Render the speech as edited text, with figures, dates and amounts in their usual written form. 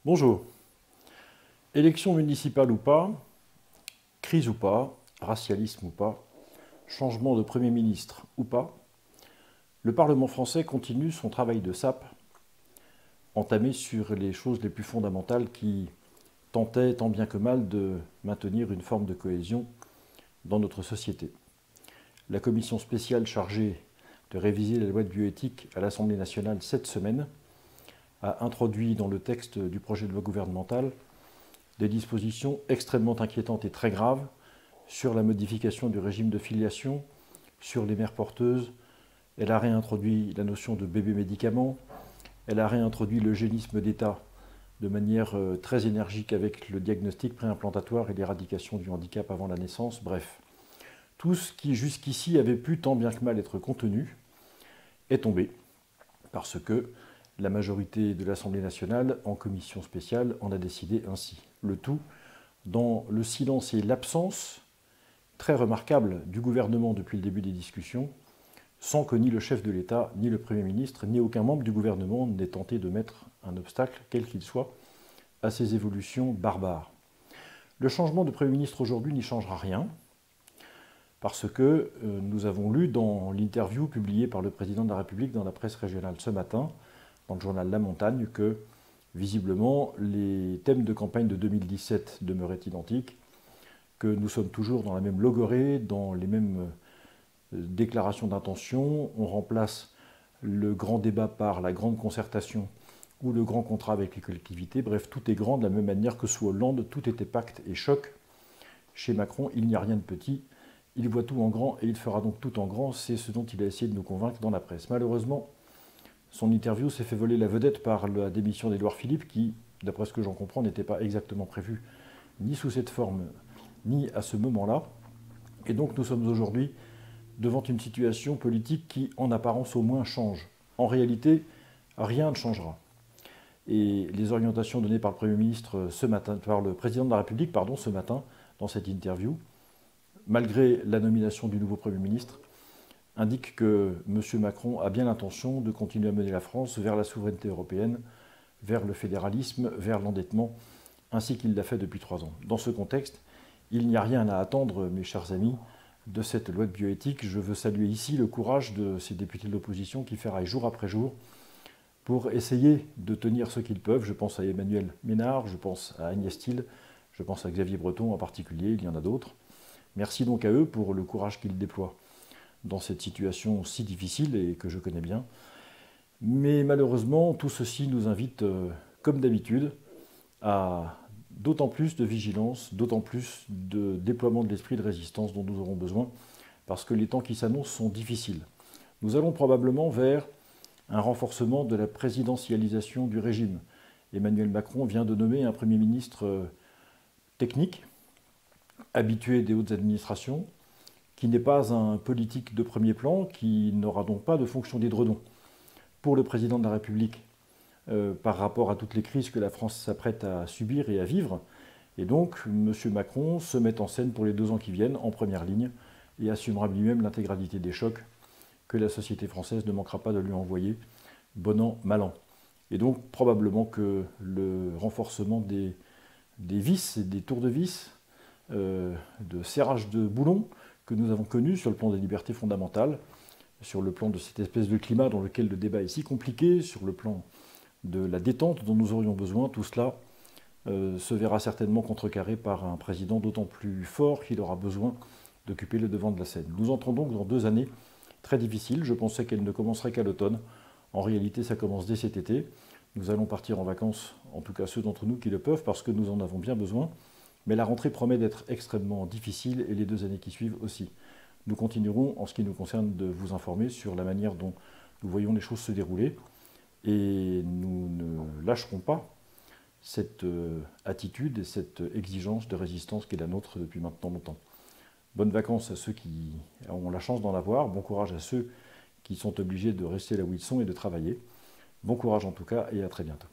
Bonjour. Élection municipale ou pas, crise ou pas, racialisme ou pas, changement de Premier ministre ou pas, le Parlement français continue son travail de sape entamé sur les choses les plus fondamentales qui tentaient tant bien que mal de maintenir une forme de cohésion dans notre société. La commission spéciale chargée de réviser la loi de bioéthique à l'Assemblée nationale cette semaine a introduit dans le texte du projet de loi gouvernemental des dispositions extrêmement inquiétantes et très graves sur la modification du régime de filiation, sur les mères porteuses. Elle a réintroduit la notion de bébé médicament. Elle a réintroduit l'eugénisme d'État de manière très énergique avec le diagnostic préimplantatoire et l'éradication du handicap avant la naissance. Bref, tout ce qui jusqu'ici avait pu tant bien que mal être contenu est tombé parce que la majorité de l'Assemblée nationale, en commission spéciale, en a décidé ainsi. Le tout dans le silence et l'absence très remarquable du gouvernement depuis le début des discussions, sans que ni le chef de l'État, ni le Premier ministre, ni aucun membre du gouvernement n'ait tenté de mettre un obstacle, quel qu'il soit, à ces évolutions barbares. Le changement de Premier ministre aujourd'hui n'y changera rien, parce que nous avons lu dans l'interview publiée par le président de la République dans la presse régionale ce matin, dans le journal La Montagne, que visiblement les thèmes de campagne de 2017 demeuraient identiques, que nous sommes toujours dans la même logorée, dans les mêmes déclarations d'intention. On remplace le grand débat par la grande concertation ou le grand contrat avec les collectivités. Bref, tout est grand de la même manière que sous Hollande, tout était pacte et choc. Chez Macron, il n'y a rien de petit. Il voit tout en grand et il fera donc tout en grand. C'est ce dont il a essayé de nous convaincre dans la presse. Malheureusement, son interview s'est fait voler la vedette par la démission d'Édouard Philippe qui, d'après ce que j'en comprends, n'était pas exactement prévu ni sous cette forme, ni à ce moment-là. Et donc nous sommes aujourd'hui devant une situation politique qui, en apparence au moins, change. En réalité, rien ne changera. Et les orientations données par le Premier ministre ce matin, par le Président de la République, ce matin, dans cette interview, malgré la nomination du nouveau Premier ministre, indique que M. Macron a bien l'intention de continuer à mener la France vers la souveraineté européenne, vers le fédéralisme, vers l'endettement, ainsi qu'il l'a fait depuis 3 ans. Dans ce contexte, il n'y a rien à attendre, mes chers amis, de cette loi de bioéthique. Je veux saluer ici le courage de ces députés de l'opposition qui ferraillent jour après jour pour essayer de tenir ce qu'ils peuvent. Je pense à Emmanuel Ménard, je pense à Agnès Thill, je pense à Xavier Breton en particulier, il y en a d'autres. Merci donc à eux pour le courage qu'ils déploient dans cette situation si difficile et que je connais bien. Mais malheureusement, tout ceci nous invite, comme d'habitude, à d'autant plus de vigilance, d'autant plus de déploiement de l'esprit de résistance dont nous aurons besoin, parce que les temps qui s'annoncent sont difficiles. Nous allons probablement vers un renforcement de la présidentialisation du régime. Emmanuel Macron vient de nommer un Premier ministre technique, habitué des hautes administrations, qui n'est pas un politique de premier plan, qui n'aura donc pas de fonction d'édredon. Pour le président de la République, par rapport à toutes les crises que la France s'apprête à subir et à vivre. Et donc, M. Macron se met en scène pour les 2 ans qui viennent, en première ligne, et assumera lui-même l'intégralité des chocs que la société française ne manquera pas de lui envoyer, bon an, mal an. Et donc, probablement que le renforcement des vis et des tours de vis, de serrage de boulons, que nous avons connu sur le plan des libertés fondamentales, sur le plan de cette espèce de climat dans lequel le débat est si compliqué, sur le plan de la détente dont nous aurions besoin, tout cela se verra certainement contrecarré par un président d'autant plus fort qu'il aura besoin d'occuper le devant de la scène. Nous entrons donc dans 2 années très difficiles. Je pensais qu'elles ne commenceraient qu'à l'automne. En réalité, ça commence dès cet été. Nous allons partir en vacances, en tout cas ceux d'entre nous qui le peuvent, parce que nous en avons bien besoin. Mais la rentrée promet d'être extrêmement difficile et les 2 années qui suivent aussi. Nous continuerons, en ce qui nous concerne, de vous informer sur la manière dont nous voyons les choses se dérouler. Et nous ne lâcherons pas cette attitude et cette exigence de résistance qui est la nôtre depuis maintenant longtemps. Bonnes vacances à ceux qui ont la chance d'en avoir. Bon courage à ceux qui sont obligés de rester là où ils sont et de travailler. Bon courage en tout cas et à très bientôt.